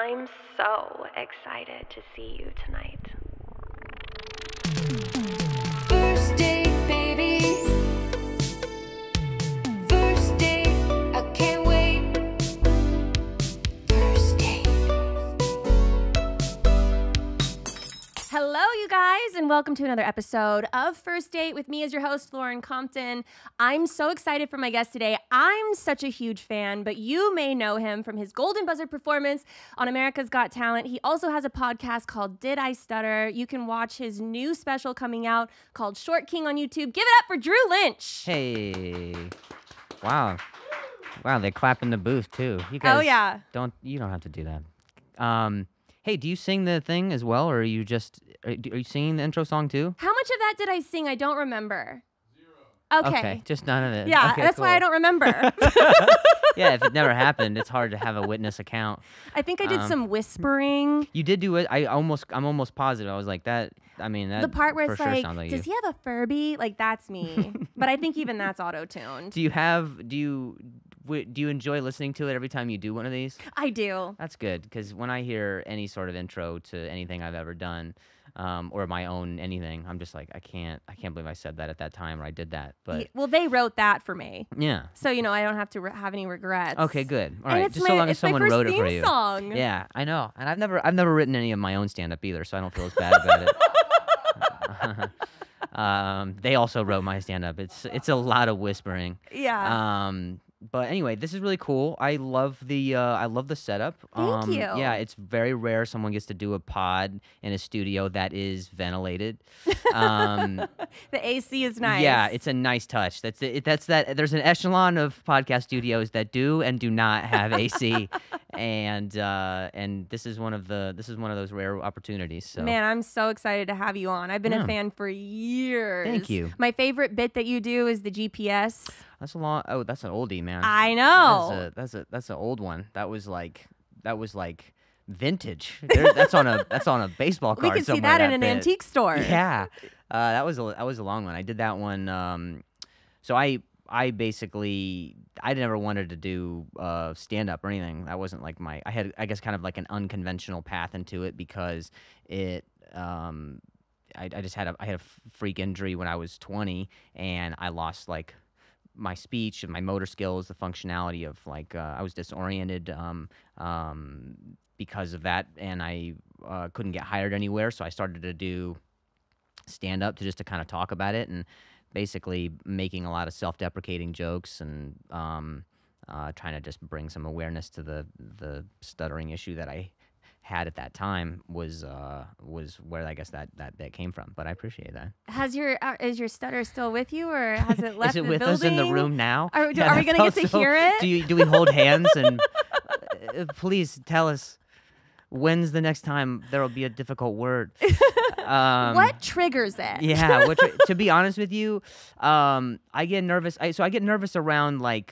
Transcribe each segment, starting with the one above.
I'm so excited to see you tonight. First date, baby. First date, I can't wait. First date. Hello, you guys, and welcome to another episode of First Date with me as your host, Lauren Compton. I'm so excited for my guest today. I'm such a huge fan, but you may know him from his Golden Buzzer performance on America's Got Talent. He also has a podcast called Did I Stutter? You can watch his new special coming out called Short King on YouTube. Give it up for Drew Lynch. Hey. Wow. Wow, they clap in the booth too. You guys Oh, yeah. You don't have to do that. Hey, do you sing the thing as well, or are you singing the intro song too? How much of that did I sing? I don't remember. Okay. Just none of it. Yeah, Okay, that's why I cool. don't remember. Yeah, if it never happened, it's hard to have a witness account. I think I did some whispering. You did do it. I'm almost positive. I was like that. I mean, that The part where for it's sure like, sounds like does you. he have a Furby? Like, that's me. But I think even that's auto-tuned. Do you enjoy listening to it every time you do one of these? I do. That's good, because when I hear any sort of intro to anything I've ever done, or my own anything, I'm just like, I can't believe I said that at that time, or I did that. But Well, they wrote that for me. yeah. So, I don't have to have any regrets. Okay, good. All And right, it's just so long as it's my someone first wrote it theme for you. song. Yeah, I know, and I've never written any of my own stand-up either, so I don't feel as bad about it. They also wrote my stand-up. It's a lot of whispering. Yeah. But anyway, this is really cool. I love the setup. Thank you. Yeah, it's very rare someone gets to do a pod in a studio that is ventilated. The AC is nice. Yeah, it's a nice touch. That's it. That's that. There's an echelon of podcast studios that do and do not have AC, and this is one of those rare opportunities. So. Man, I'm so excited to have you on. I've been a fan for years. Thank you. My favorite bit that you do is the GPS. That's a long. Oh, that's an oldie, man. I know. That's an old one. That was like vintage. That's on a baseball We card. could see that in an bit. antique store. Yeah, that was a long one. I did that one. So I basically never wanted to do stand up or anything. That wasn't like I had, I guess, kind of like an unconventional path into it, because it I just had I had a freak injury when I was 20, and I lost like my speech and my motor skills, the functionality of like I was disoriented because of that, and I couldn't get hired anywhere, so I started to do stand up to kind of talk about it, and basically making a lot of self-deprecating jokes, and trying to just bring some awareness to the stuttering issue that I had at that time was where I guess that came from. But I appreciate that. Is your stutter still with you, or has it left Is it the with building? us in the room now? Are we that gonna get felt to so- hear it? Do we hold hands and please tell us when's the next time there will be a difficult word? What triggers it? Yeah, to be honest with you, I get nervous. I get nervous around like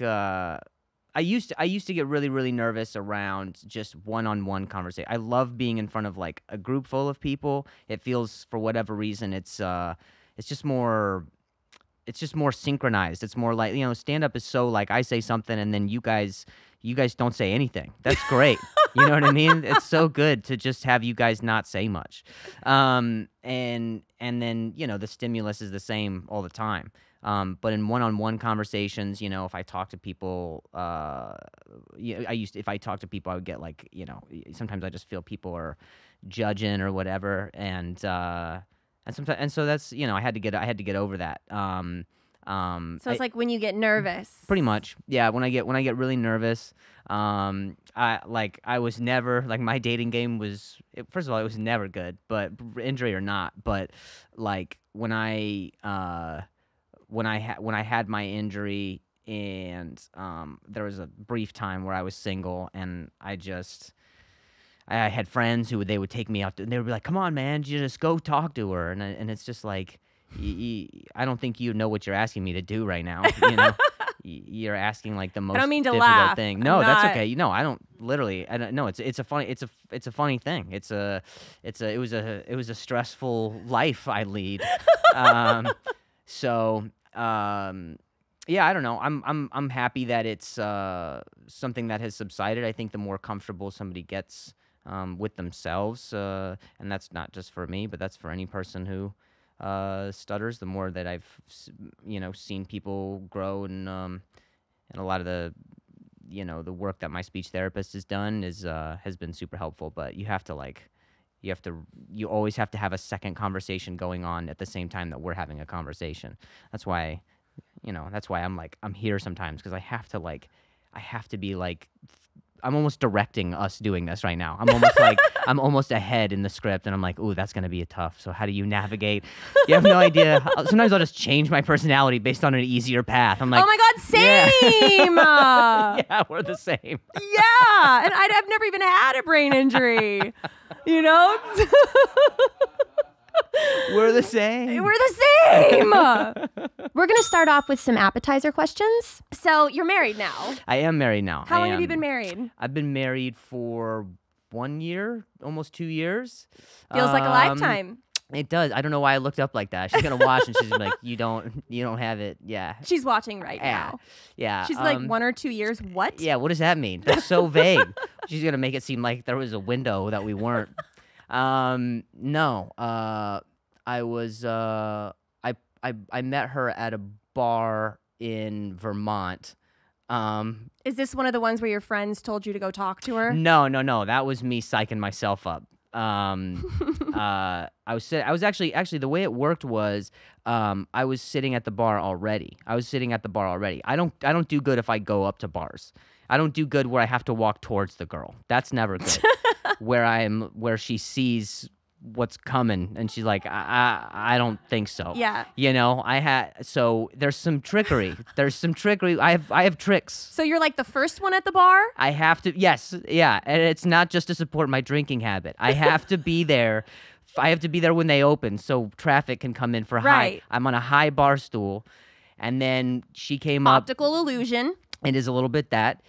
I used to get really, really nervous around just one-on-one conversation. I love being in front of like a group full of people. It feels, for whatever reason, it's just more synchronized. It's more like, stand-up is so like I say something and then you guys don't say anything. That's great. You know what I mean? It's so good to just have you guys not say much. And then, the stimulus is the same all the time. But in one-on-one conversations, if I talk to people, if I talk to people, I would get like, sometimes I just feel people are judging or whatever, and sometimes, and so that's, I had to get over that. So it's like when you get nervous. Pretty much, yeah. When I get really nervous, I was never like, my dating game was, first of all, it was never good, but injury or not, but like when I had my injury, and there was a brief time where I was single, and I had friends who they would take me out, and they would be like, "Come on, man, you just go talk to her," and it's just like, I don't think you know what you're asking me to do right now. You're asking like the most difficult laugh. thing. No, I'm that's not- okay. No, I don't literally. I don't. No, it's a funny thing. It was a stressful life I lead. So yeah, I don't know. I'm happy that it's something that has subsided. I think the more comfortable somebody gets with themselves, and that's not just for me, but that's for any person who stutters. The more that I've seen people grow, and a lot of the the work that my speech therapist has done has been super helpful. But you always have to have a second conversation going on at the same time that we're having a conversation. That's why I'm here sometimes, because I have to be like, I'm almost directing us doing this right now. I'm almost like I'm almost ahead in the script, and I'm like, ooh, that's gonna be tough. So how do you navigate? You have no idea. Sometimes I'll just change my personality based on an easier path. I'm like, oh my God, same. yeah, we're the same. Yeah, and I've never even had a brain injury. We're the same. We're the same. We're going to start off with some appetizer questions. So you're married now. I am married now. How long have you been married? I've been married for 1 year, almost 2 years. Feels like a lifetime. It does. I don't know why I looked up like that. She's gonna watch and she's gonna be like, you don't have it. Yeah. She's watching right now. Yeah. She's like 1 or 2 years. What? Yeah. What does that mean? That's so vague. She's gonna make it seem like there was a window that we weren't. No. I was. I met her at a bar in Vermont. Is this one of the ones where your friends told you to go talk to her? No. That was me psyching myself up. I was actually the way it worked was, I was sitting at the bar already. I don't do good if I go up to bars. I don't do good where I have to walk towards the girl. That's never good. where she sees what's coming and she's like, I don't think so. Yeah. So there's some trickery. I have tricks. So you're like the first one at the bar? I have to, yes, yeah. And it's not just to support my drinking habit. I have to be there. I have to be there when they open so traffic can come in for Right. I'm on a high bar stool. And then she came up. Optical illusion. It is a little bit that.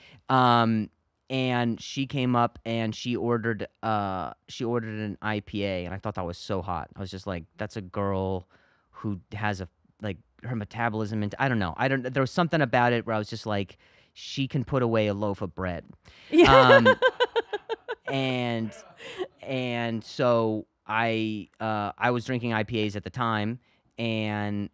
And she came up and she ordered an IPA, and I thought that was so hot. I was just like, that's a girl who has her metabolism, and I don't know. There was something about it where I was just like, she can put away a loaf of bread. Yeah. And so I was drinking IPAs at the time, and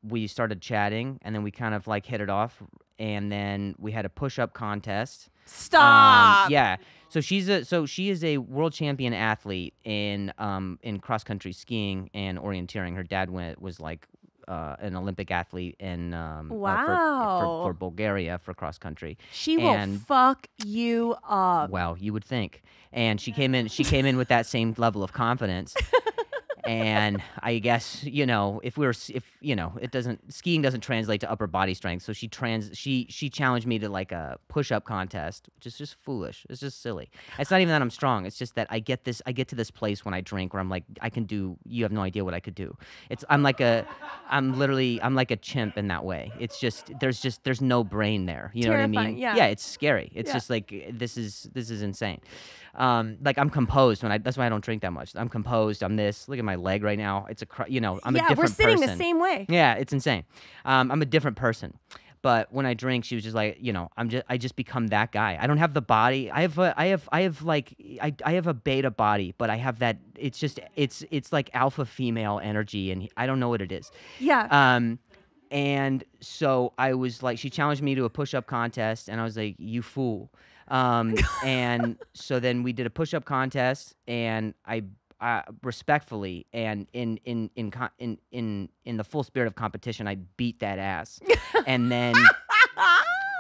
we started chatting, and then we kind of like hit it off, and then we had a push-up contest. Stop. Yeah. So she is a world champion athlete in cross country skiing and orienteering. Her dad was like an Olympic athlete in wow. for Bulgaria for cross country. She will fuck you up. Well, you would think. And she came in with that same level of confidence. And I guess, skiing doesn't translate to upper body strength. So she challenged me to like a push-up contest, which is just foolish. It's just silly. It's not even that I'm strong. It's just that I get to this place when I drink where I'm like, you have no idea what I could do. I'm like a chimp in that way. It's just, there's no brain there. You know what I mean? Yeah. Yeah, it's scary. It's just like, this is insane. Like I'm composed that's why I don't drink that much. I'm composed. I'm this. Look at my leg right now. It's I'm a different person. Yeah, we're sitting the same way. Yeah, it's insane. I'm a different person. But when I drink, she was just like, I just become that guy. I don't have the body. I have a beta body, but I have that. It's like alpha female energy, and I don't know what it is. Yeah. And so I was like, she challenged me to a push-up contest, and I was like, you fool. And so then we did a push-up contest, and I respectfully and in the full spirit of competition, I beat that ass. And then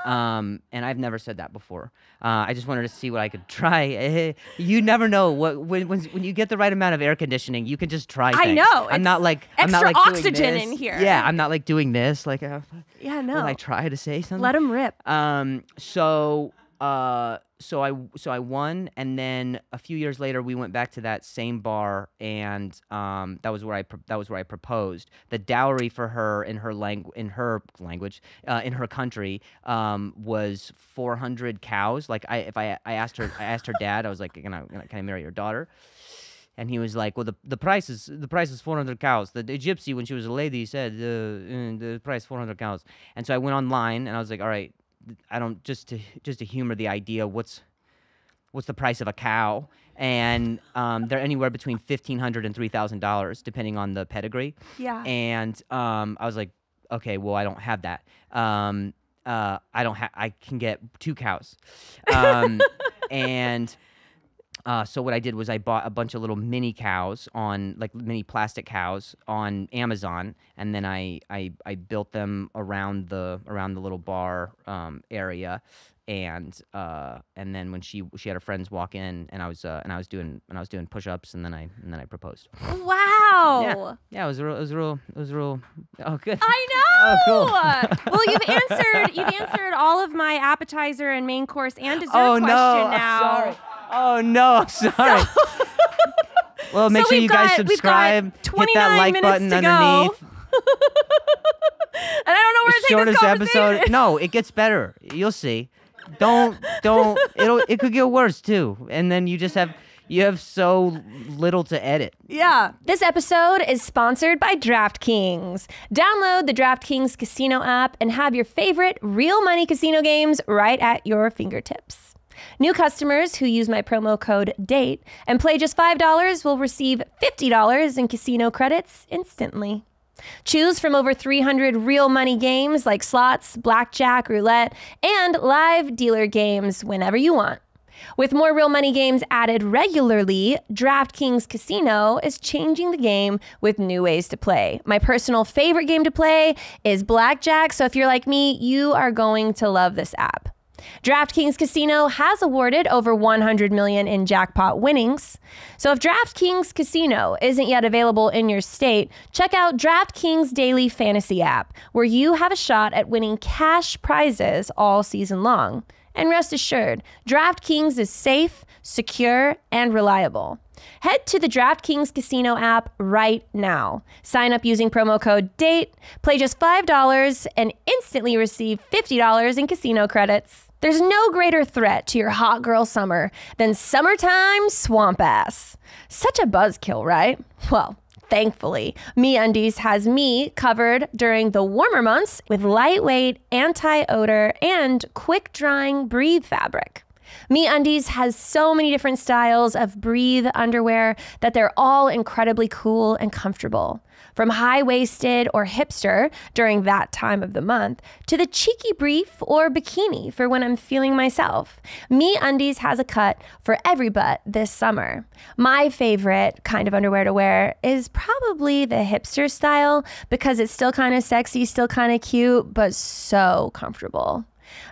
and I've never said that before. I just wanted to see what I could try. You never know when you get the right amount of air conditioning, you can just try things. I know. I'm not like oxygen doing this. in here. Yeah, I'm not like doing this. Like, yeah, no. Will I try to say something? Let him rip. So I won, and then a few years later we went back to that same bar, and that was where I proposed. The dowry for her in her country was 400 cows. Like I asked her dad, I was like, can I marry your daughter? And he was like, well, the price is 400 cows. The gypsy, when she was a lady, said the price 400 cows. And so I went online, and I was like, all right, I don't just to humor the idea. What's what's the price of a cow, and they're anywhere between $1,500 and $3,000 depending on the pedigree. Yeah. And I was like, okay, well, I don't have that. I can get 2 cows. And so what I did was I bought a bunch of little mini cows on, like, mini plastic cows on Amazon, and then I built them around the little bar area, and then when she had her friends walk in, and I was doing push-ups, and then I proposed. Wow. Yeah, it was real. Oh, good. I know. Oh, cool. Well, you've answered all of my appetizer and main course and dessert Oh question no! now. I'm sorry. Oh no! I'm sorry. Well, make So sure you guys we've got subscribe. Hit 29 that like minutes button to underneath. go. And I don't know where to take this Shortest conversation. episode. No, it gets better. You'll see. Don't. It could get worse too. And then you have so little to edit. Yeah. This episode is sponsored by DraftKings. Download the DraftKings Casino app and have your favorite real money casino games right at your fingertips. New customers who use my promo code DATE and play just $5 will receive $50 in casino credits instantly. Choose from over 300 real money games like slots, blackjack, roulette, and live dealer games whenever you want. With more real money games added regularly, DraftKings Casino is changing the game with new ways to play. My personal favorite game to play is blackjack, so if you're like me, you are going to love this app. DraftKings Casino has awarded over $100 million in jackpot winnings. So if DraftKings Casino isn't yet available in your state, check out DraftKings Daily Fantasy app, where you have a shot at winning cash prizes all season long. And rest assured, DraftKings is safe, secure, and reliable. Head to the DraftKings Casino app right now. Sign up using promo code DATE, play just $5, and instantly receive $50 in casino credits. There's no greater threat to your hot girl summer than summertime swamp ass. Such a buzzkill, right? Well, thankfully, MeUndies has me covered during the warmer months with lightweight, anti-odor, and quick-drying Breathe fabric. MeUndies has so many different styles of Breathe underwear that they're all incredibly cool and comfortable. From high-waisted or hipster during that time of the month to the cheeky brief or bikini for when I'm feeling myself, MeUndies has a cut for every butt this summer. My favorite kind of underwear to wear is probably the hipster style because it's still kind of sexy, still kind of cute, but so comfortable.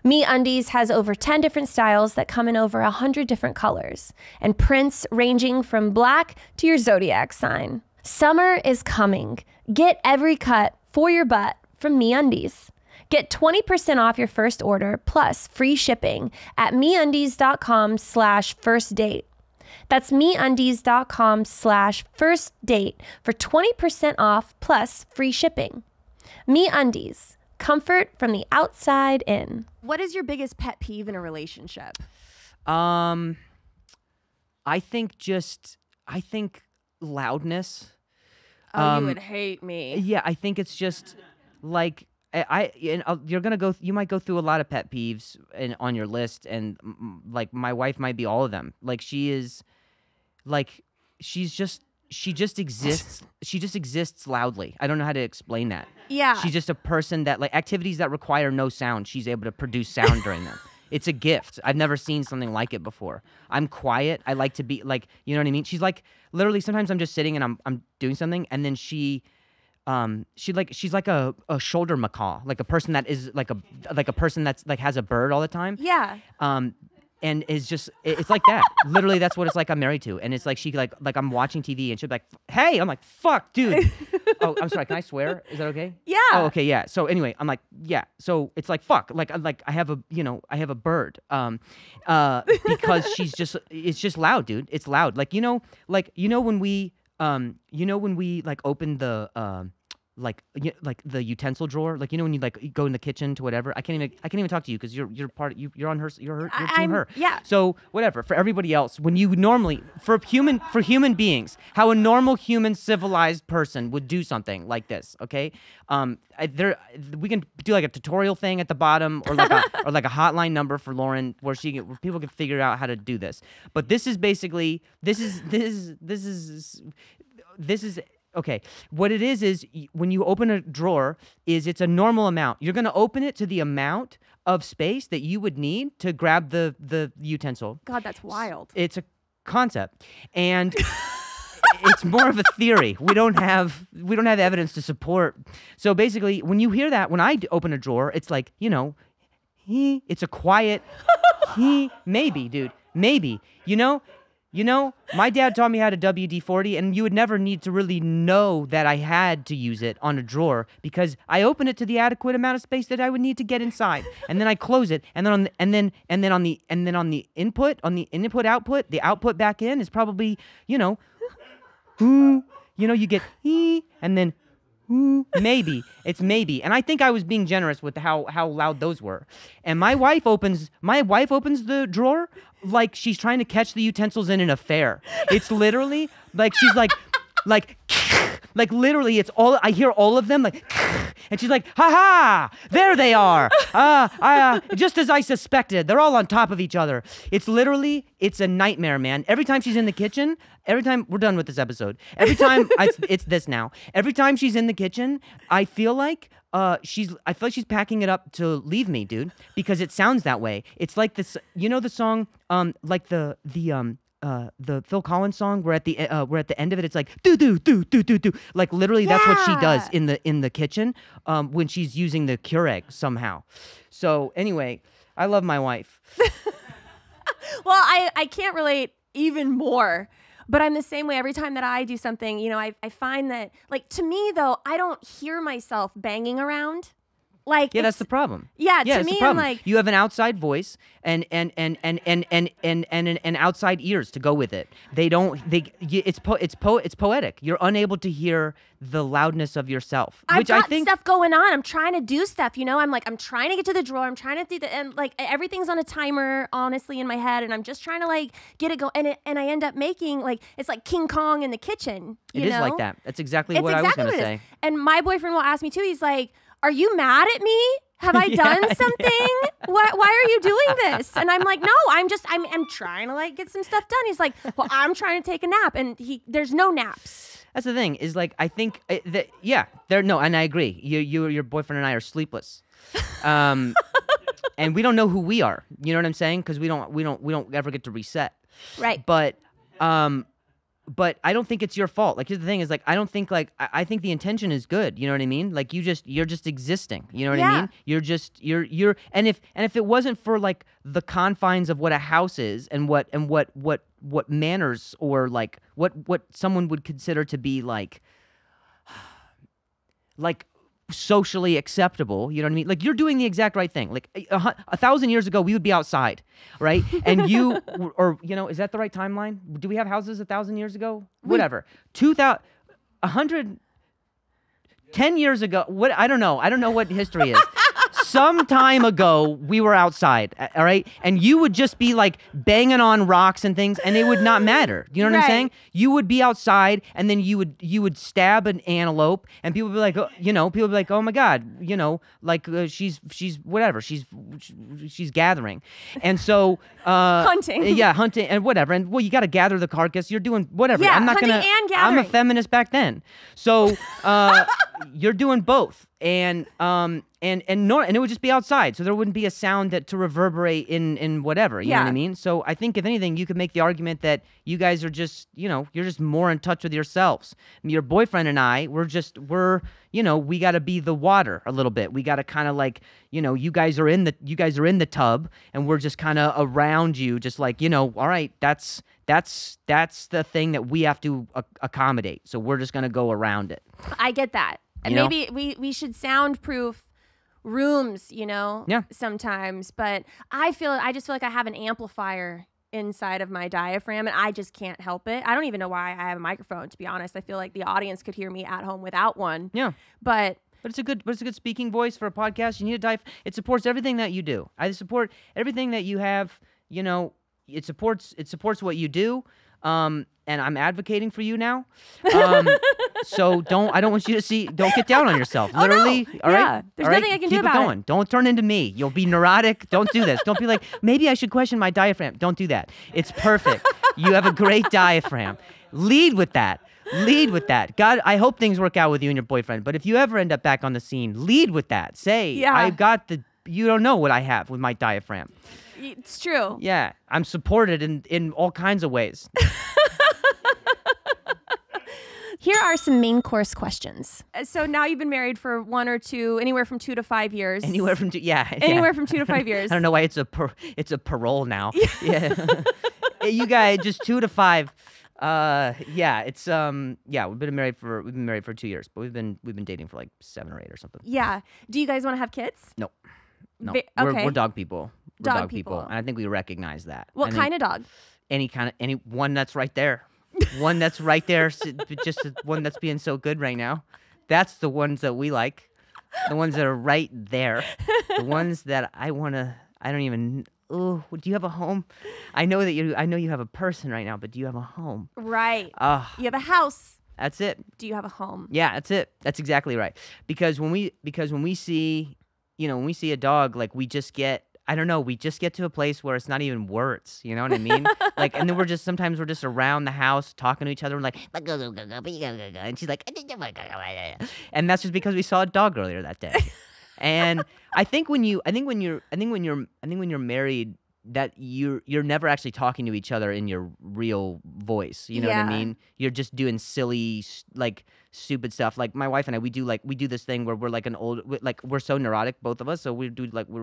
MeUndies has over 10 different styles that come in over 100 different colors and prints ranging from black to your zodiac sign. Summer is coming. Get every cut for your butt from MeUndies. Get 20% off your first order plus free shipping at MeUndies.com/firstdate. That's MeUndies.com/firstdate for 20% off plus free shipping. MeUndies. Comfort from the outside in. What is your biggest pet peeve in a relationship? I think loudness. Oh, you would hate me. Yeah, I think it's just like you might go through a lot of pet peeves on your list, and like my wife might be all of them. Like she just exists. She just exists loudly. I don't know how to explain that. Yeah. She's just a person that, like, activities that require no sound, she's able to produce sound during them. It's a gift. I've never seen something like it before. I'm quiet. I like to be, like, you know what I mean? She's like, literally, sometimes I'm just sitting and I'm doing something, and then she's like a shoulder macaw, like a person that is like a person that's like has a bird all the time. Yeah. And it's like that. Literally, that's what it's like I'm married to. And it's like she like I'm watching TV and she'll be like, hey, I'm like, fuck, dude. Oh, I'm sorry, can I swear? Is that okay? Yeah. Oh, okay, yeah. So anyway, I'm like, yeah. So it's like, fuck. Like I have a bird. Because it's just loud, dude. It's loud. Like when we like opened like the utensil drawer, like when you like you go in the kitchen to whatever. I can't even talk to you because you're you're on her, you're team her. Yeah. So whatever. For everybody else, when you normally for human beings, how a normal human civilized person would do something like this, okay? We can do like a tutorial thing at the bottom or like a hotline number for Lauren where people can figure out how to do this. But this is basically this is okay. What it is when you open a drawer, it's a normal amount. You're going to open it to the amount of space that you would need to grab the utensil. God, that's wild. It's a concept, and it's more of a theory. We don't have evidence to support. So basically, when you hear that, when I open a drawer, it's like it's a quiet maybe, dude, maybe. My dad taught me how to WD-40, and you would never need to really know that I had to use it on a drawer because I open it to the adequate amount of space that I would need to get inside, and then I close it, and then on the input output, the output back in is probably you get and then maybe. It's maybe. And I think I was being generous with how loud those were. And my wife opens the drawer like she's trying to catch the utensils in an affair. It's literally like she's like literally it's all I hear all of them like and she's like, ha ha, there they are. Just as I suspected. They're all on top of each other. It's a nightmare, man. Every time she's in the kitchen, we're done with this episode. Every time, it's this now. Every time she's in the kitchen, I feel like she's packing it up to leave me, dude, because it sounds that way. It's like this, the song, like the Phil Collins song where at the end of it it's like do do do do do do, like literally that's what she does in the kitchen when she's using the Keurig somehow. So anyway, I love my wife. Well, I can't relate even more, but I'm the same way every time that I do something. I find that, like, to me though, I don't hear myself banging around. Like, yeah, that's the problem. Yeah, to me, I'm like, you have an outside voice and outside ears to go with it. It's poetic. You're unable to hear the loudness of yourself. I've Which got I think stuff going on. I'm trying to do stuff. I'm trying to get to the drawer. I'm trying to do the, and like everything's on a timer, honestly, in my head, and I'm just trying to like get it going. And I end up making it's like King Kong in the kitchen. It is like that. That's exactly what I was going to say. And my boyfriend will ask me too. He's like, "Are you mad at me? Have I done something? Why are you doing this?" And I'm like, "No, I'm trying to like get some stuff done." He's like, "Well, I'm trying to take a nap," and there's no naps. That's the thing. Is like I think that and I agree. Your boyfriend and I are sleepless, and we don't know who we are. You know what I'm saying? Because we don't ever get to reset. Right. But I don't think it's your fault. Like, here's the thing: is like I don't think I think the intention is good. You know what I mean? Like you're just existing. You know what I mean? You're and if it wasn't for like the confines of what a house is and what manners or like what someone would consider to be like socially acceptable, you know what I mean? Like, you're doing the exact right thing. Like 1,000 years ago, we would be outside, right? And you, or is that the right timeline? Do we have houses 1,000 years ago? Whatever. 2,000, 110 years ago. What? I don't know. I don't know what history is. Some time ago, we were outside, all right? And you would just be like banging on rocks and things, and it would not matter. You know what I'm saying? You would be outside, and then you would stab an antelope, and people would be like, oh my God, she's whatever, she's gathering, and so hunting, hunting and whatever, and well, you got to gather the carcass. You're doing whatever. Yeah, I'm not hunting gonna. And gathering. I'm a feminist back then, so you're doing both. And it would just be outside, so there wouldn't be a sound to reverberate in whatever, you know what I mean? So I think if anything, you could make the argument that you guys are just, you're just more in touch with yourselves. Your boyfriend and I, we got to be the water a little bit. We got to kind of like, you guys are in the tub, and we're just kind of around you, just like, all right, that's the thing that we have to accommodate. So we're just gonna go around it. I get that. And maybe we should soundproof rooms, Yeah. sometimes. But I just feel like I have an amplifier inside of my diaphragm, and I just can't help it. I don't even know why I have a microphone, to be honest. I feel like the audience could hear me at home without one. Yeah. But it's a good speaking voice for a podcast. You need a diaphragm. It supports everything that you do. I support everything that you have. You know, it supports what you do. And I'm advocating for you now. So I don't want you to don't get down on yourself. Literally. Oh, no. All right. There's all right? nothing I can Keep do about it going. Don't turn into me. You'll be neurotic. Don't do this. Don't be like, maybe I should question my diaphragm. Don't do that. It's perfect. You have a great diaphragm. Lead with that. Lead with that. God, I hope things work out with you and your boyfriend. But if you ever end up back on the scene, lead with that. Say, Yeah. you don't know what I have with my diaphragm. It's true. Yeah. I'm supported in all kinds of ways. Here are some main course questions. So now you've been married for 1 or 2, anywhere from 2 to 5 years. Anywhere from 2, yeah. Anywhere from 2 to 5 years. I don't know why it's a parole now. Yeah. You guys just 2 to 5. Yeah, it's we've been married for 2 years, but we've been dating for like 7 or 8 or something. Yeah. Do you guys want to have kids? No. Okay. We're dog people. We're Dog dog people. people. And I think we recognize that. What kind of dog? Any one that's right there. One that's right there, just one that's being so good right now. That's the ones that we like. The ones that are right there. The ones that I don't even. Oh, do you have a home? I know you have a person right now, but do you have a home? Right. You have a house. That's it. Do you have a home? Yeah, that's it. That's exactly right. Because when we see, when we see a dog, like we just get to a place where it's not even words. You know what I mean? Like, and then sometimes we're just around the house talking to each other. We're like, and she's like, and that's just because we saw a dog earlier that day. And I think when you're married, that you're never actually talking to each other in your real voice. You know what I Yeah. mean? You're just doing silly, like stupid stuff. Like my wife and I, we do this thing where we're so neurotic, both of us. So we're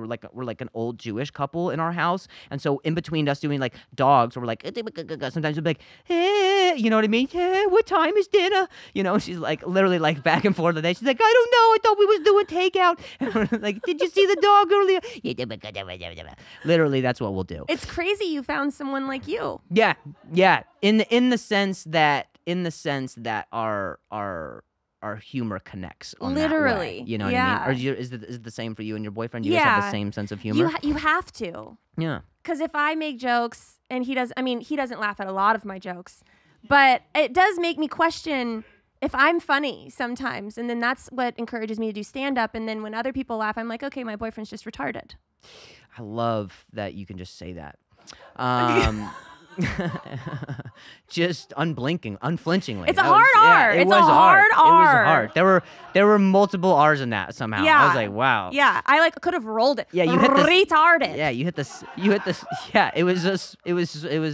like an old Jewish couple in our house. And so in between us doing like dogs, we're like, sometimes we'll be like, hey, you know what I mean? Hey, what time is dinner? She's like literally like back and forth. She's like, I don't know. I thought we was doing takeout. And we're like, did you see the dog earlier? Literally, that's what we'll do. It's crazy you found someone like you. Yeah. In the sense that our humor connects on Literally. that way. You know what Yeah. I mean? Or is it the same for you and your boyfriend? Do you guys have the same sense of humor? You have to. Yeah. Because if I make jokes and he doesn't laugh at a lot of my jokes, but it does make me question if I'm funny sometimes. And then that's what encourages me to do stand-up. And then when other people laugh, I'm like, okay, my boyfriend's just retarded. I love that you can just say that. Just unflinchingly. It's a hard R. It It's was a hard It was R. hard. There were multiple R's in that somehow. Yeah. I was like, wow. Yeah, I could have rolled it. Yeah, you hit this- retarded. Yeah, you hit this. Yeah, it was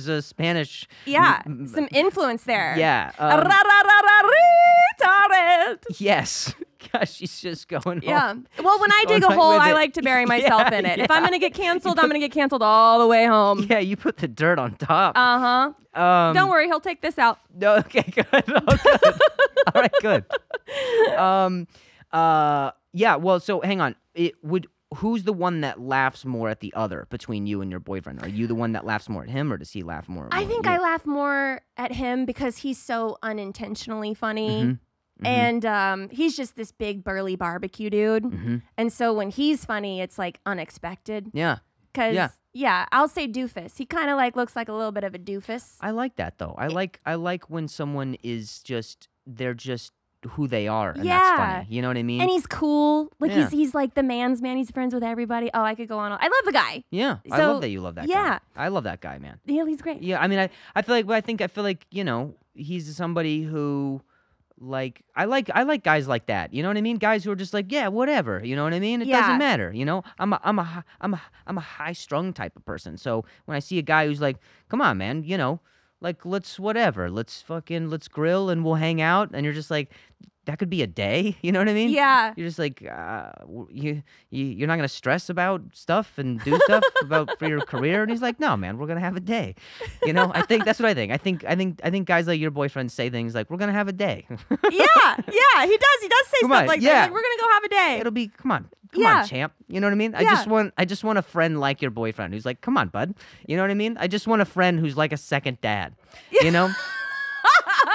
a Spanish. Yeah, some influence there. Yeah. Retarded. Yes. Gosh, she's just going. Yeah. home. Well, when I dig a going hole, with I it. like to bury myself Yeah, in it. yeah. If I'm gonna get canceled, I'm gonna get canceled all the way home. Yeah, you put the dirt on top. Don't worry, he'll take this out. No, okay, good. Oh, good. All right, good. Yeah. Well, so hang on. Who's the one that laughs more at the other between you and your boyfriend? Are you the one that laughs more at him, or does he laugh more? I at think you? I laugh more at him because he's so unintentionally funny. Mhm. And he's just this big burly barbecue dude. Mhm. And so when he's funny, it's like unexpected. Yeah. Cause Yeah. I'll say doofus. He kind of like looks like a little bit of a doofus. I like that though. I like when someone is they're just who they are, and that's funny. You know what I mean? And he's cool. Like Yeah. he's like the man's man. He's friends with everybody. Oh, I could go on. I love the guy. Yeah, I So, love that you love that guy. yeah. I love that guy, man. He's great. Yeah, I mean, I feel like he's somebody who, like, I like guys like that. You know what I mean? Guys who are just like, yeah, whatever. You know what I mean? It Yeah. doesn't matter. I'm a high strung type of person. So when I see a guy who's like, come on, man, like let's grill and we'll hang out, and you're just like, that could be a day. You know what I mean? Yeah. You're just like you're not gonna stress about stuff and do stuff for your career. And he's like, no, man, we're gonna have a day. You know, I think that's what I think. I think guys like your boyfriend say things like, we're gonna have a day. Yeah, he does. He does say Come stuff on, like yeah. that. Like, we're gonna go have a day. It'll be come on, Yeah. champ. You know what I mean? Yeah. I just want a friend like your boyfriend who's like, come on, bud. You know what I mean? I just want a friend who's like a second dad. You know?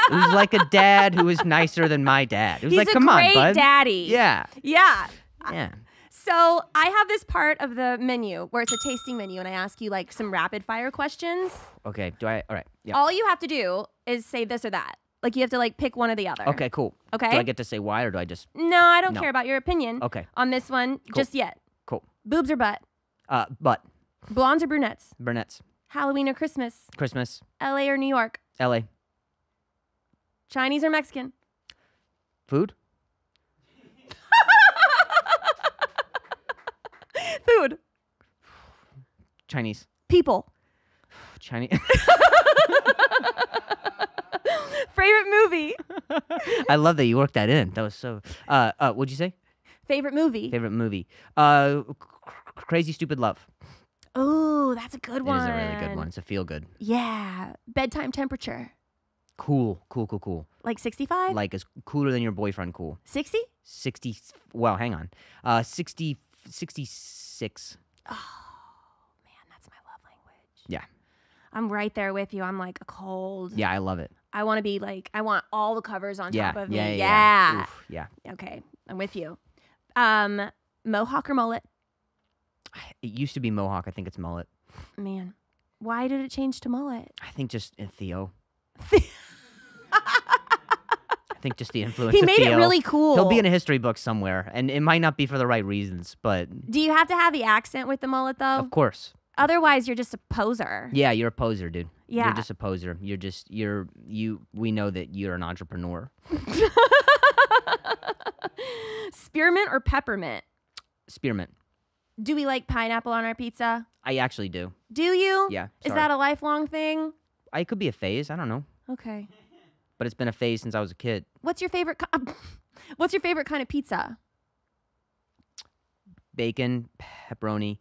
Who's like a dad who is nicer than my dad. Who's He's like, a come on, great bud. daddy. Yeah. Yeah. Yeah. So I have this part of the menu where it's a tasting menu, and I ask you like some rapid fire questions. Okay. All right. Yeah. All you have to do is say this or that. Like you have to like pick one or the other. Okay, cool. Okay. Do I get to say why or do I just No, I don't No. care about your opinion. Okay. On this one, just yet. Cool. Boobs or butt? But Blondes or brunettes? brunettes, Halloween or Christmas? Christmas, LA or New York? LA, Chinese or Mexican? food, Food. Chinese, People. Chinese. Favorite movie? I love that you worked that in. That was so. What'd you say? Favorite movie? Favorite movie? Crazy Stupid Love. Oh, that's a good one. It is a really good one. It's a feel good. Yeah. Bedtime temperature? Cool. Like 65? Like as cooler than your boyfriend. Cool. 60? 60. Well, hang on. 66. Man, that's my love language. Yeah. I'm right there with you. I'm like a cold. Yeah, I love it. I want to be like, I want all the covers on Yeah. top of me. Yeah. Yeah. Oof, yeah. Okay, I'm with you. Mohawk or mullet? It used to be Mohawk. I think it's mullet. Man, why did it change to mullet? I think just Theo. I think just the influence He of made it Theo. really cool. He'll be in a history book somewhere, and it might not be for the right reasons, but Do you have to have the accent with the mullet though? of course. Otherwise, you're just a poser. Yeah, you're a poser, dude. Yeah. You're just a poser. We know that you're an entrepreneur. Spearmint or peppermint? Spearmint. Do we like pineapple on our pizza? I actually do. Do you? Yeah. Is sorry. that a lifelong thing? It could be a phase. I don't know. Okay. But it's been a phase since I was a kid. What's your favorite? What's your favorite kind of pizza? Bacon, pepperoni,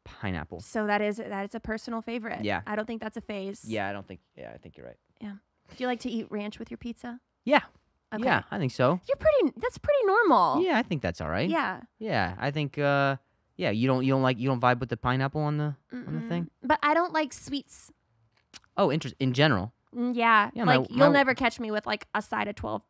pineapple. So that is a personal favorite. Yeah. I don't think that's a phase. Yeah, I think you're right. Do you like to eat ranch with your pizza? Yeah. Okay. Yeah, I think so. That's pretty normal. Yeah, I think that's all right. Yeah. Yeah, I think you don't vibe with the pineapple on the thing? But I don't like sweets. Oh, interest in general. Yeah. Yeah, like my- you'll never catch me with like a side of 12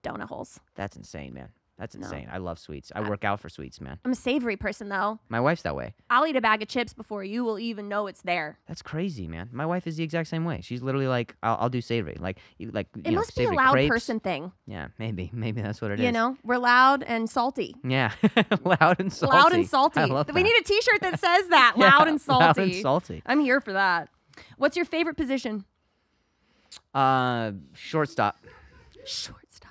donut holes. That's insane, man. That's No. insane. I love sweets. I work out for sweets, man. I'm a savory person though. My wife's that way. I'll eat a bag of chips before you will even know it's there. That's crazy, man. My wife is the exact same way. She's literally like, I'll do savory, like you It must be a savory loud crepes. person thing. Yeah, maybe that's what it is. You know, we're loud and salty. Yeah, loud and salty. Loud and salty. I love We that. need a T-shirt that says that. Yeah, Loud and salty. Loud and salty. I'm here for that. What's your favorite position? Shortstop. Shortstop.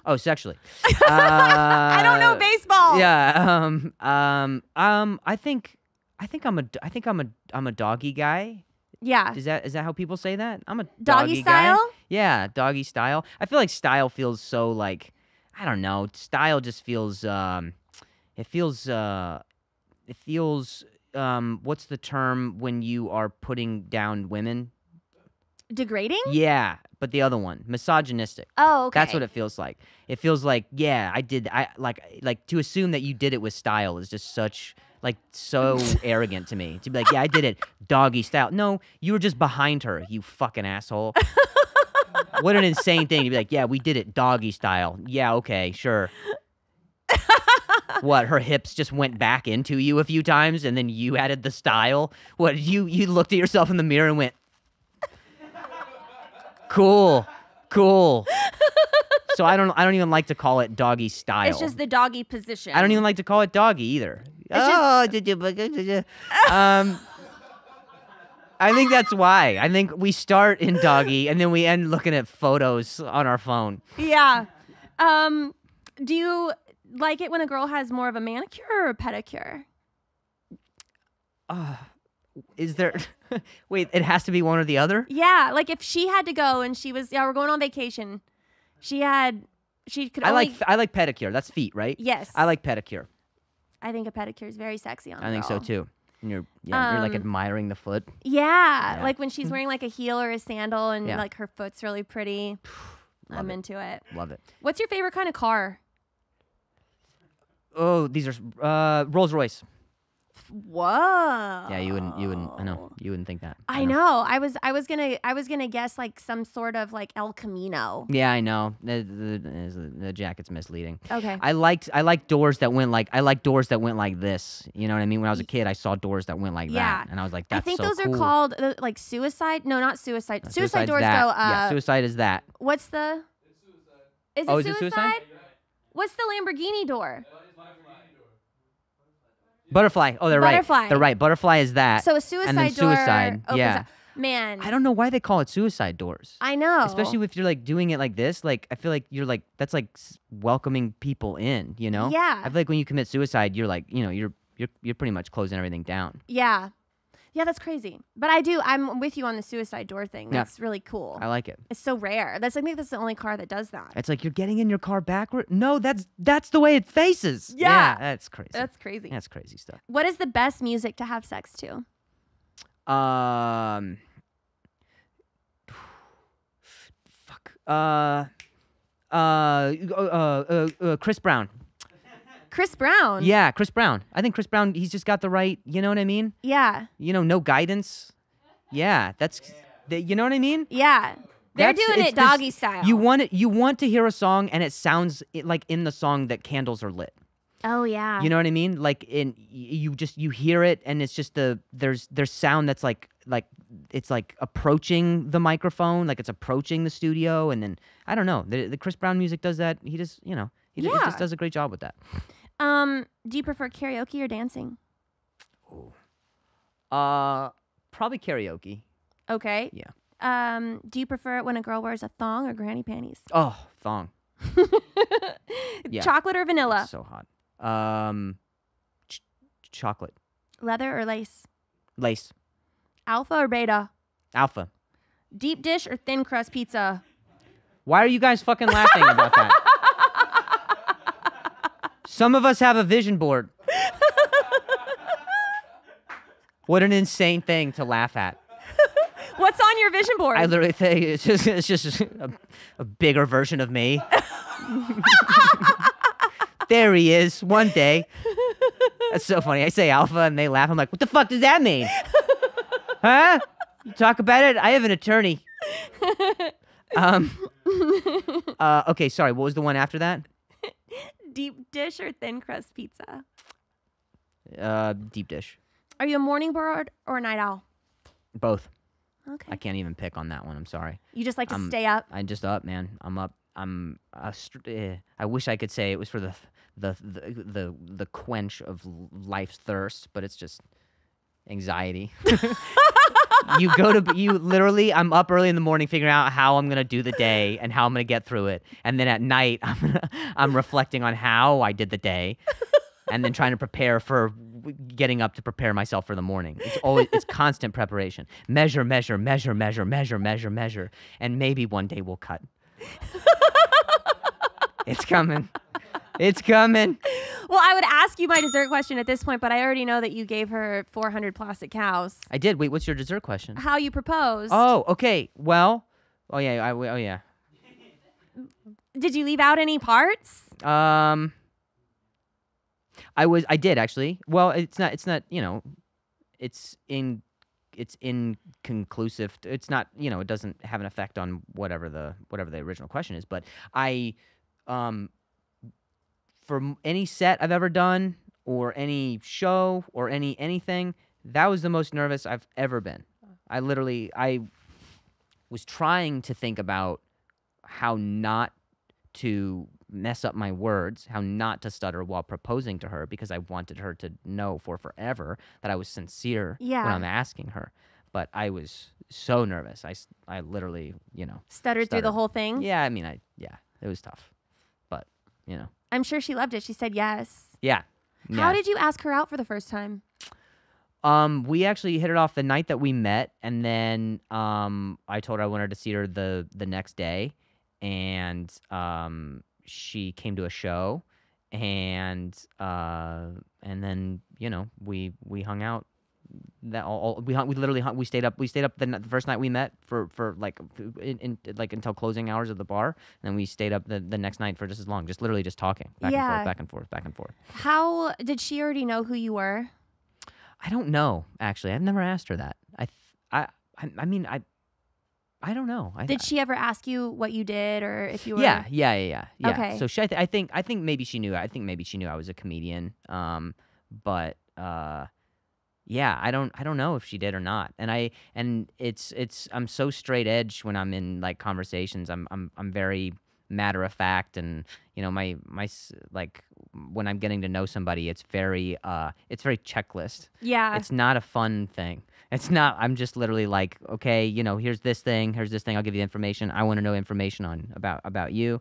Oh, sexually. I don't know baseball. Yeah. I think I'm a doggy guy. Yeah. Is that how people say that? I'm a Doggy guy. style? Yeah, doggy style. I feel like style feels so like I don't know. Style just feels it feels what's the term when you are putting down women? Degrading? Yeah, but the other one, misogynistic. Oh, okay. That's what it feels like. It feels like, yeah, I like to assume that you did it with style is just so arrogant to me. To be like, yeah, I did it doggy style. No, you were just behind her, you fucking asshole. What an insane thing to be like, yeah, we did it doggy style. Yeah, okay, sure. What, her hips just went back into you a few times and then you added the style? What, you looked at yourself in the mirror and went, Cool. So I don't even like to call it doggy style. It's just the doggy position. I don't even like to call it doggy either. I think that's why. I think we start in doggy and then we end looking at photos on our phone. Yeah. Do you like it when a girl has more of a manicure or a pedicure? Is there wait, it has to be one or the other? Yeah, like if she had to go and she was, we're going on vacation. She had She could I only. like pedicure. That's feet, right? Yes. I like pedicure. I think a pedicure is very sexy on a I think so girl. too. And you're like Um, admiring the foot. Yeah, Yeah. like when she's wearing like a heel or a sandal and Yeah. like her foot's really pretty. I'm it. into it. Love it. What's your favorite kind of car? Oh, these are Rolls Royce. Whoa. Yeah, you wouldn't. I know you wouldn't think that. I know. I was gonna guess like some sort of like El Camino. Yeah, I know. The jacket's misleading. Okay. I like doors that went like this. You know what I mean? When I was a kid, I saw doors that went like Yeah. that, and I was like, I "That's think so those cool." are called like suicide. No, not suicide. Suicide Suicide's doors that. go. Yeah, suicide is that. What's the? Is it Oh, is suicide? it suicide? What's the Lamborghini door? Butterfly. Oh, they're Butterfly. right. They're right. Butterfly is that. So a suicide and then door. suicide. opens Yeah. up. Man. I don't know why they call it suicide doors. I know. Especially if you're like doing it like this, like I feel like you're like that's like welcoming people in, you know? Yeah. I feel like when you commit suicide, you're like, you know, you're pretty much closing everything down. Yeah. Yeah, that's crazy. But I'm with you on the suicide door thing. Yeah. That's really cool. I like it. It's so rare. I think that's the only car that does that. It's like you're getting in your car backward. No, that's the way it faces. Yeah. That's crazy. That's crazy. That's crazy stuff. What is the best music to have sex to? Fuck. Chris Brown. Chris Brown. Yeah, Chris Brown. I think Chris Brown, he's just got the right, you know what I mean? Yeah. You know, no guidance. Yeah, you know what I mean? Yeah. They're That's- doing it's it this- doggy style. You want to hear a song and it sounds like in the song that candles are lit. Oh yeah. You know what I mean? Like you hear it and it's just there's sound that's like it's like approaching the microphone, like it's approaching the studio, and then I don't know. The Chris Brown music does that. He just, you know, he Yeah. just does a great job with that. Do you prefer karaoke or dancing? Probably karaoke. Okay. Yeah. Do you prefer it when a girl wears a thong or granny panties? Oh, thong. Yeah. Chocolate or vanilla? It's so hot. Chocolate. Leather or lace? Lace. Alpha or beta? Alpha. Deep dish or thin crust pizza? Why are you guys fucking laughing about that? Some of us have a vision board. What an insane thing to laugh at. What's on your vision board? I literally think it's just a bigger version of me. There he is, one day. That's so funny. I say alpha and they laugh. I'm like, what the fuck does that mean? Huh? You talk about it? I have an attorney. Okay, sorry. What was the one after that? Deep dish or thin crust pizza? Deep dish. Are you a morning bird or a night owl? Both. Okay. I can't even pick on that one. I'm sorry. You just like to stay up? I'm just up, man. I'm up. I wish I could say it was for the quench of life's thirst, but it's just anxiety. You literally, I'm up early in the morning figuring out how I'm gonna do the day and how I'm gonna get through it, and then at night I'm reflecting on how I did the day, and then trying to prepare for getting up to prepare myself for the morning. It's constant preparation. Measure, and maybe one day we'll cut. It's coming. It's coming. Well, I would ask you my dessert question at this point, but I already know that you gave her 400 plastic cows. I did. Wait, what's your dessert question? How you proposed. Oh, okay. Well, oh yeah. Did you leave out any parts? I did actually. Well, it's not, you know, it's inconclusive. It's not, you know, it doesn't have an effect on whatever the original question is, but for any set I've ever done or any show or anything, that was the most nervous I've ever been. I was trying to think about how not to mess up my words, how not to stutter while proposing to her, because I wanted her to know for forever that I was sincere when Yeah. I'm asking her. But I was so nervous. I literally, you know. Stuttered through the stuttered. whole thing? Yeah, I mean, it was tough. But, you know. I'm sure she loved it. She said yes. Yeah. How did you ask her out for the first time? We actually hit it off the night that we met, and then I told her I wanted to see her the next day, and she came to a show, and then we hung out. We literally we stayed up the first night we met for like like until closing hours of the bar, and then we stayed up the next night for just as long, just literally just talking back and forth, back and forth, back and forth. How did she already know who you were? I don't know, actually. I've never asked her that. I mean, I don't know. Did she ever ask you what you did or if you were? Yeah. Okay. So I think maybe she knew. I think maybe she knew I was a comedian. But yeah, I don't know if she did or not. And it's I'm so straight edge when I'm in like conversations. I'm very matter of fact, and my like when I'm getting to know somebody, it's very checklist. Yeah. It's not a fun thing. It's not. I'm just literally like, okay, here's this thing. I'll give you information. I want to know information about you.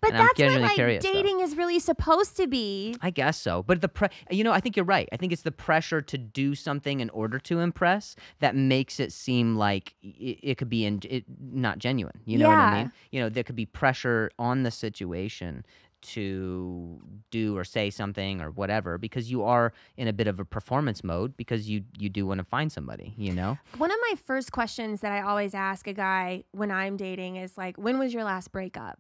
But and I'm that's what genuinely like curious, dating is really supposed to be. I guess so. But I think you're right. I think it's the pressure to do something in order to impress that makes it seem like it could be not genuine. You know what I mean? There could be pressure on the situation to do or say something or whatever, because you are in a bit of a performance mode, because you do want to find somebody, One of my first questions that I always ask a guy when I'm dating is like, when was your last breakup?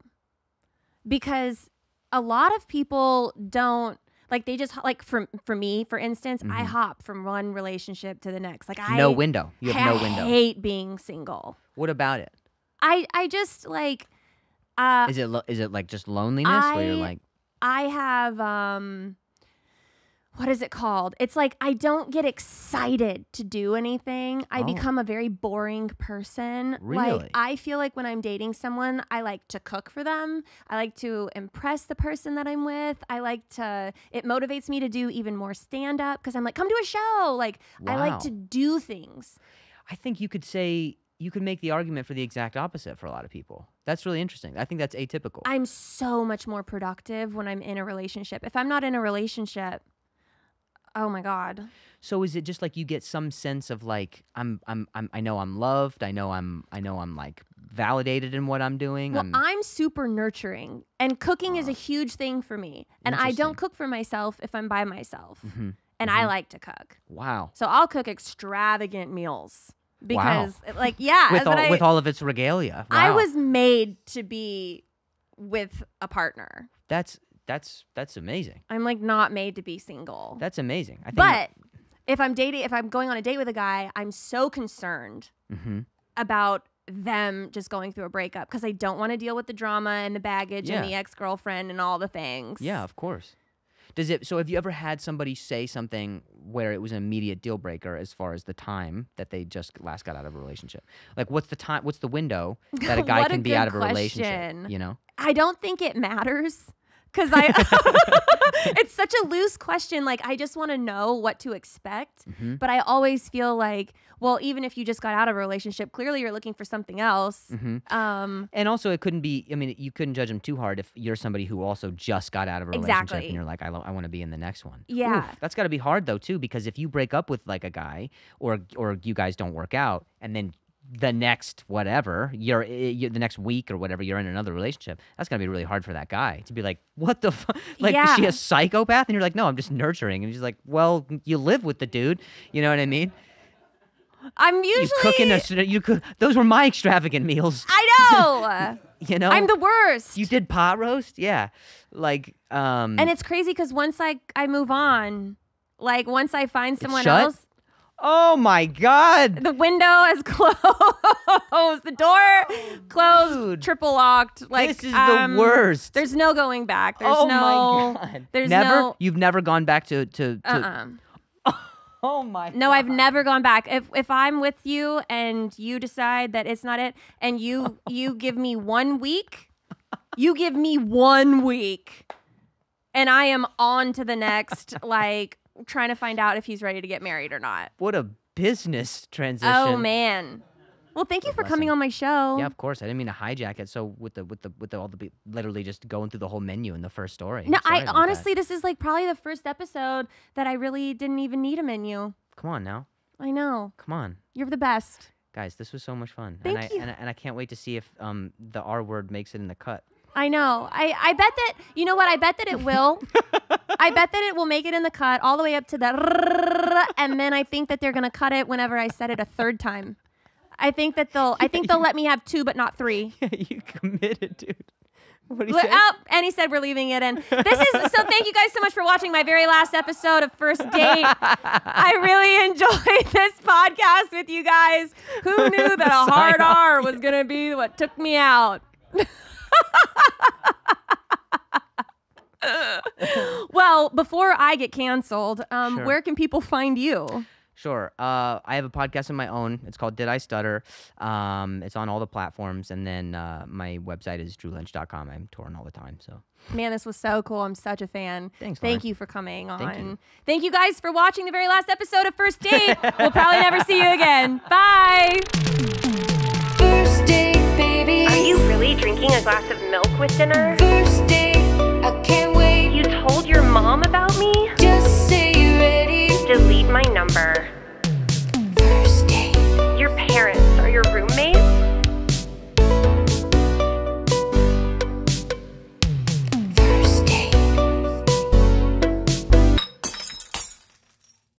Because a lot of people don't, like, they just, like, for me, for instance, I hop from one relationship to the next. Like, no window. You have no window. I hate being single. What about it? I just, like... is it like just loneliness where you're like... I have, what is it called? It's like I don't get excited to do anything. I become a very boring person. Really? Like, I feel like when I'm dating someone, I like to cook for them. I like to impress the person that I'm with. It motivates me to do even more stand-up because I'm like, come to a show. Like, I like to do things. I think you could make the argument for the exact opposite for a lot of people. That's really interesting. I think that's atypical. I'm so much more productive when I'm in a relationship. If I'm not in a relationship, oh my God. So is it just like you get some sense of like I know I'm loved. I know I'm like validated in what I'm doing. Well, I'm super nurturing, and cooking is a huge thing for me. And I don't cook for myself if I'm by myself. And I like to cook. Wow. So I'll cook extravagant meals because like, yeah, with all of its regalia. Wow. I was made to be with a partner. That's amazing. I'm like not made to be single. That's amazing. But if I'm going on a date with a guy, I'm so concerned about them just going through a breakup because I don't want to deal with the drama and the baggage and the ex-girlfriend and all the things. Yeah, of course. So have you ever had somebody say something where it was an immediate deal breaker as far as the time that they just last got out of a relationship? Like, what's the window that a guy can be out of a relationship? I don't think it matters. Because it's such a loose question. Like, I just want to know what to expect. But I always feel like, well, even if you just got out of a relationship, clearly you're looking for something else. And also, it couldn't be, I mean, you couldn't judge them too hard if you're somebody who also just got out of a relationship and you're like, I want to be in the next one. Yeah. Oof, that's got to be hard, though, too, because if you break up with like a guy or you guys don't work out, and then the next whatever you're the next week or whatever you're in another relationship, that's gonna be really hard for that guy to be like, what the like, is she a psychopath? And you're like, no, I'm just nurturing. And he's like, well, you live with the dude, you know what I mean? I'm usually you cook. Those were my extravagant meals. I know. I'm the worst. You did pot roast, yeah, like and it's crazy because once I move on, like once I find someone shut? else. Oh my God! The window is closed. The door closed. Dude, triple locked. Like, this is the worst. There's no going back. There's my God! There's never. You've never gone back to. Oh my God. No, I've never gone back. If I'm with you and you decide that it's not it, and you give me 1 week, and I am on to the next. Like, trying to find out if he's ready to get married or not. What a business transition. Oh man. Well, thank you for coming on my show. Yeah, of course. I didn't mean to hijack it. So with all the literally just going through the whole menu in the first story. No, I honestly, this is like probably the first episode that I really didn't even need a menu. Come on now. I know. Come on. You're the best. Guys, this was so much fun. Thank you. And I can't wait to see if the R word makes it in the cut. I know. I bet that, you know what? I bet that it will. I bet that it will make it in the cut all the way up to the and then I think that they're going to cut it whenever I said it a third time. I think they'll let me have 2 but not 3. Yeah, you committed, dude. What do you say? Oh, and he said we're leaving it in. This is so. Thank you guys so much for watching my very last episode of First Date. I really enjoyed this podcast with you guys. Who knew that a hard R was gonna be what took me out? Well, before I get canceled, Sure. where can people find you? Sure. I have a podcast of my own. It's called Did I Stutter? It's on all the platforms. And then my website is drewlynch.com. I'm touring all the time. So, Man, this was so cool. I'm such a fan. Thanks, Thank Lauren. you for coming on. Thank you. Thank you guys for watching the very last episode of First Date. We'll probably never see you again. Bye. First date, baby. Are you really drinking a glass of milk with dinner? First date.